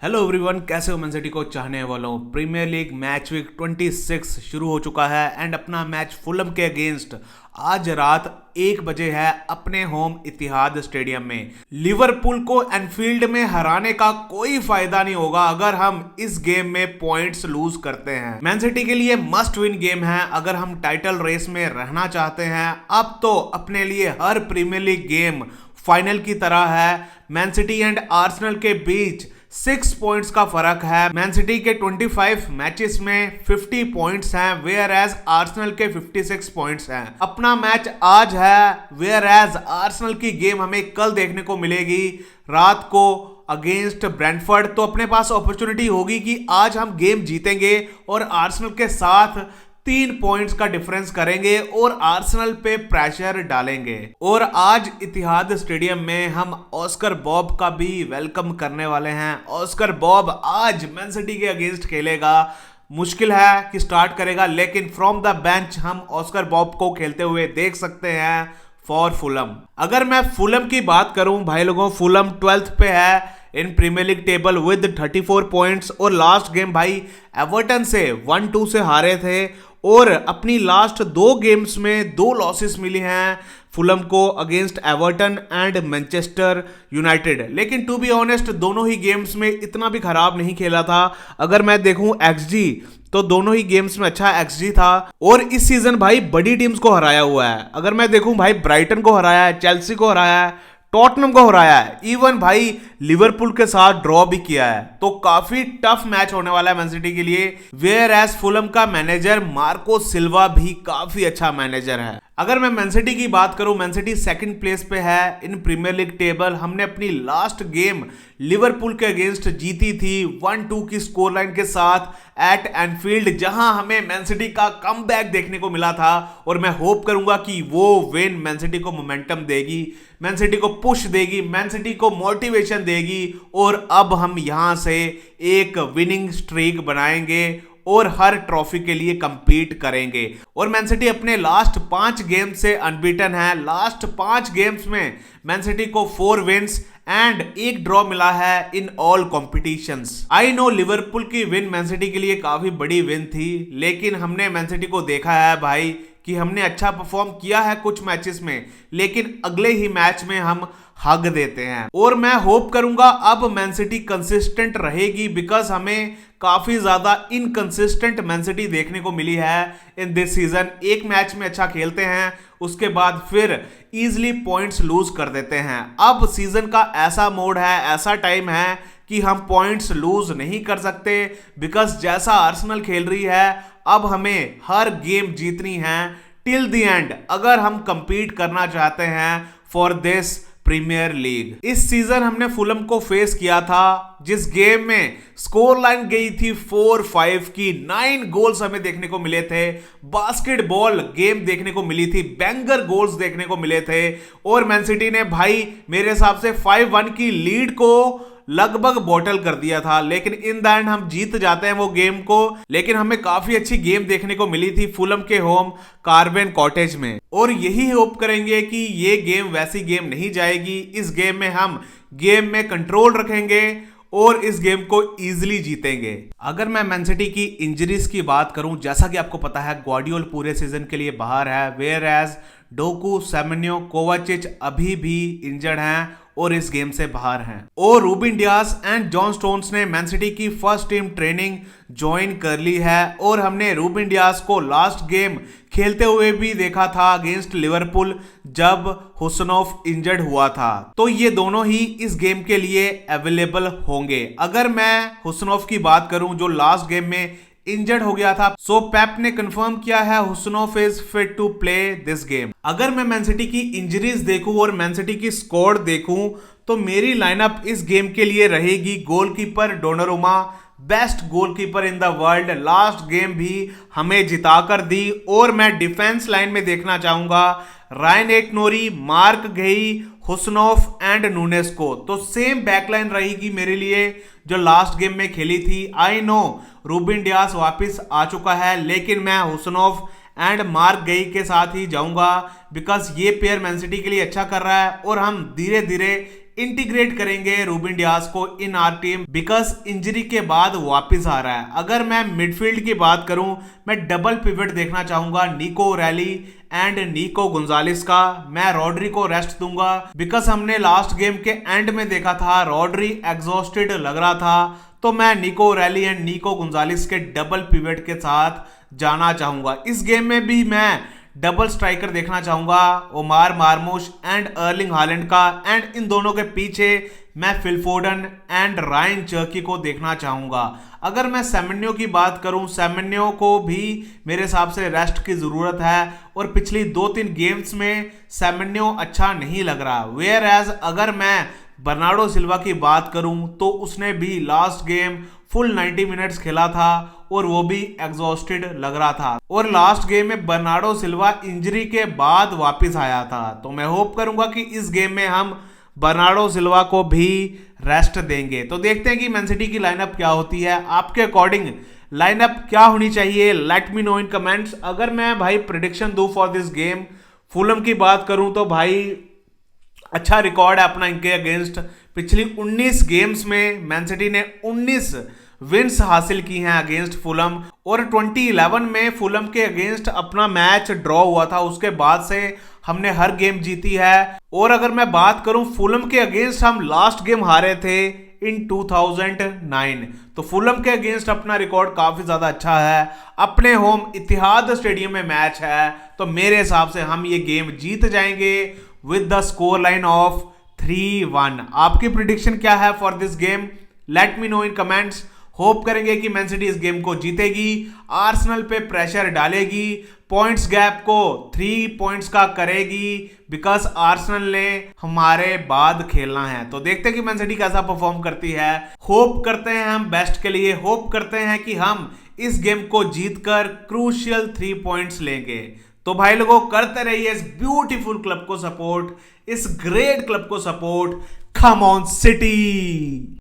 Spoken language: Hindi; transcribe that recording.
हेलो एवरीवन, कैसे हो मैन सिटी को चाहने वालों। प्रीमियर लीग मैच वीक 26 शुरू हो चुका है एंड अपना मैच फुलम के अगेंस्ट आज रात 1 बजे है अपने होम इतिहाद स्टेडियम में। लिवरपूल को एनफील्ड में हराने का कोई फायदा नहीं होगा अगर हम इस गेम में पॉइंट्स लूज करते हैं। मैन सिटी के लिए मस्ट विन गेम है अगर हम टाइटल रेस में रहना चाहते हैं। अब तो अपने लिए हर प्रीमियर लीग गेम फाइनल की तरह है। मैन सिटी एंड आर्सेनल के बीच 6 पॉइंट्स का फर्क है। मैन सिटी के 25 मैचेस में 50 पॉइंट्स हैं, वेयर एज आर्सेनल के 56 पॉइंट्स हैं। अपना मैच आज है, वेयर एज आर्सेनल की गेम हमें कल देखने को मिलेगी रात को अगेंस्ट ब्रेंटफोर्ड। तो अपने पास अपॉर्चुनिटी होगी कि आज हम गेम जीतेंगे और आर्सेनल के साथ 3 पॉइंट्स का डिफरेंस करेंगे और आर्सेनल पे प्रेशर डालेंगे। और आज इतिहाद स्टेडियम में हम ऑस्कर बॉब का भी वेलकम करने वाले हैं। ऑस्कर बॉब आज मैन सिटी के अगेंस्ट खेलेगा। मुश्किल है कि स्टार्ट करेगा, लेकिन फ्रॉम द बेंच हम ऑस्कर बॉब को खेलते हुए देख सकते हैं फॉर फुलम। अगर मैं फुलम की बात करूं भाई लोगों, फुलम 12th पे है in Premier League table with 34 points. और लास्ट गेम भाई एवर्टन से 1-2 से हारे थे और अपनी लास्ट 2 गेम्स में 2 लॉसेस मिली हैं फुलम को against Everton and Manchester United. लेकिन टू बी ऑनेस्ट दोनों ही गेम्स में इतना भी खराब नहीं खेला था। अगर मैं देखूं एक्सजी तो दोनों ही गेम्स में अच्छा एक्सजी था। और इस सीजन भाई बड़ी टीम्स को हराया हुआ है। अगर मैं देखूं भाई ब्राइटन को हराया है, चेल्सी को हराया है, टॉटनम को हराया है, इवन भाई लिवरपूल के साथ ड्रॉ भी किया है। तो काफी टफ मैच होने वाला है मैन सिटी के लिए। वेयर एज फुलम का मैनेजर मार्को सिल्वा भी काफी अच्छा मैनेजर है। अगर मैं मैन सिटी की बात करूं, मैन सिटी 2nd प्लेस पे है इन प्रीमियर लीग टेबल। हमने अपनी लास्ट गेम लिवरपूल के अगेंस्ट जीती थी 1-2 की स्कोर लाइन के साथ एट एनफील्ड, जहां हमें मैन सिटी का कमबैक देखने को मिला था। और मैं होप करूंगा कि वो विन मैन सिटी को मोमेंटम देगी, मैन सिटी को पुश देगी, मैन सिटी को मोटिवेशन देगी और अब हम यहां से एक विनिंग स्ट्रीक बनाएंगे और हर ट्रॉफी के लिए कंपीट करेंगे। और मैन सिटी अपने लास्ट 5 गेम से अनबीटन है। लास्ट 5 गेम्स में मैन सिटी को 4 विन्स एंड 1 ड्रॉ मिला है in all competitions. I know Liverpool की विन मैन सिटी के लिए काफी बड़ी विन थी, लेकिन हमने मैन सिटी को देखा है भाई कि हमने अच्छा परफॉर्म किया है कुछ मैचेस में, लेकिन अगले ही मैच में हम हग देते हैं। और मैं होप करूंगा अब मैन सिटी कंसिस्टेंट रहेगी, बिकॉज हमें काफी ज्यादा इनकंसिस्टेंट मैन सिटी देखने को मिली है इन दिस सीजन। एक मैच में अच्छा खेलते हैं, उसके बाद फिर इजीली पॉइंट्स लूज कर देते हैं। अब सीजन का ऐसा मोड है, ऐसा टाइम है कि हम पॉइंट्स लूज नहीं कर सकते, बिकॉज जैसा आर्सेनल खेल रही है अब हमें हर गेम जीतनी है टिल द एंड अगर हम कंपीट करना चाहते हैं फॉर दिस प्रीमियर लीग। इस सीजन हमने फुलम को फेस किया था जिस गेम में स्कोर लाइन गई थी 4-5 की। 9 गोल्स हमें देखने को मिले थे, बास्केटबॉल गेम देखने को मिली थी, बैंगर गोल्स देखने को मिले थे। और मैन सिटी ने भाई मेरे हिसाब से 5-1 की लीड को लगभग बॉटल कर दिया था, लेकिन इन द एंड हम जीत जाते हैं वो गेम को। लेकिन हमें काफी अच्छी गेम देखने को मिली थी फुलम के होम कार्वेन कॉटेज में। और यही होप करेंगे कि ये गेम वैसी गेम नहीं जाएगी। इस गेम में हम गेम में कंट्रोल रखेंगे और इस गेम को इजीली जीतेंगे। अगर मैं मैन सिटी की इंजरीज की बात करूं, जैसा कि आपको पता है ग्वार्डियोल पूरे सीजन के लिए बाहर है, whereas Doku, Semenyo, Kovacic अभी भी इंजर्ड हैं और इस गेम से बाहर हैं। और Ruben Dias and John Stones ने मैन सिटी की फर्स्ट टीम ट्रेनिंग ज्वाइन कर ली है। और हमने रूबिन डियास को लास्ट गेम खेलते हुए भी देखा था अगेंस्ट लिवरपूल जब हुसनोफ इंजर्ड हुआ था। तो ये दोनों ही इस गेम के लिए अवेलेबल होंगे। अगर मैं हुसनोफ की बात करूं जो लास्ट गेम में इंजर्ड हो गया था, सो पेप ने कंफर्म किया है Husanov is fit to play this game. अगर मैं मैन सिटी की इंजरीज देखूं और मैन सिटी की स्क्वाड देखूं तो मेरी लाइनअप इस गेम के लिए रहेगी goalkeeper Donnarumma, best goalkeeper in the world, last game भी हमें जिता कर दी। और मैं डिफेंस लाइन में देखना चाहूंगा रायन एकनोरी, मार्क गेही, हुसनोफ एंड नूनेस को। तो सेम बैकलाइन रहेगी मेरे लिए जो लास्ट गेम में खेली थी। आई नो रूबिन डियास वापस आ चुका है, लेकिन मैं हुसनोफ एंड मार्क गेही के साथ ही जाऊंगा, बिकॉज ये पेयर मैन सिटी के लिए अच्छा कर रहा है और हम धीरे धीरे इंटीग्रेट करेंगे रूबिन डियास को इन आर टीम बिकॉज इंजरी के बाद वापस आ रहा है। अगर मैं मिडफील्ड की बात करूं, मैं डबल पिवट देखना चाहूंगा निको रैली एंड निको गुंजालिस का। मैं रॉड्री को रेस्ट दूंगा बिकॉज हमने लास्ट गेम के एंड में देखा था रॉड्री एग्जॉस्टेड लग रहा था, तो मैं निको रैली एंड निको गुंजालिस के डबल पिवट के साथ जाना चाहूंगा। इस गेम में भी मैं डबल स्ट्राइकर देखना चाहूंगा Omar Marmoush and Erling Haaland का, एंड इन दोनों के पीछे मैं Phil Foden and Rayan Cherki को देखना चाहूंगा। अगर मैं सेमेन्यो की बात करूं, सेमेन्यो को भी मेरे हिसाब से रेस्ट की जरूरत है और पिछली 2-3 गेम्स में सेमेन्यो अच्छा नहीं लग रहा। वेयर एज अगर मैं बर्नार्डो सिल्वा की बात करूं तो उसने भी लास्ट गेम फुल 90 मिनट्स खेला था और वो भी एग्जॉस्टेड लग रहा था, और लास्ट गेम में बर्नार्डो सिल्वा इंजरी के बाद वापस आया था। तो मैं होप करूंगा कि इस गेम में हम बर्नार्डो सिल्वा को भी रेस्ट देंगे। तो देखते हैं कि मैन सिटी की लाइनअप क्या होती है। आपके अकॉर्डिंग लाइनअप क्या होनी चाहिए, लेट मी नो इन कमेंट्स। अगर मैं भाई प्रेडिक्शन दूं फॉर दिस गेम, फुलम की बात करूं तो भाई अच्छा रिकॉर्ड है अपना इनके अगेंस्ट। पिछली 19 गेम्स में मैन सिटी ने 19 विंस हासिल की हैं अगेंस्ट फुलम, और 2011 में फुलम के अगेंस्ट अपना मैच ड्रॉ हुआ था, उसके बाद से हमने हर गेम जीती है। और अगर मैं बात करूं फुलम के अगेंस्ट हम लास्ट गेम हारे थे इन 2009, तो फुलम के अगेंस्ट अपना रिकॉर्ड काफी ज्यादा अच्छा है। अपने होम इतिहाद स्टेडियम में मैच है, तो मेरे हिसाब से हम ये गेम जीत जाएंगे with the score line of 3-1। आपकी प्रिडिक्शन क्या है for this game, let me know in comments. Hope करेंगे कि मैन सिटी इस गेम को जीतेगी, आर्सेनल पे प्रेशर डालेगी, पॉइंट्स गैप को 3 पॉइंट्स का करेगी बिकॉज आर्सेनल ने हमारे बाद खेलना है। तो देखते हैं कि मैन सिटी कैसा परफॉर्म करती है। होप करते हैं हम बेस्ट के लिए, होप करते हैं कि हम इस गेम को जीतकर क्रूशियल 3 पॉइंट्स लेंगे। तो भाई लोगों करते रहिए इस ब्यूटीफुल क्लब को सपोर्ट, इस ग्रेट क्लब को सपोर्ट। Come on city.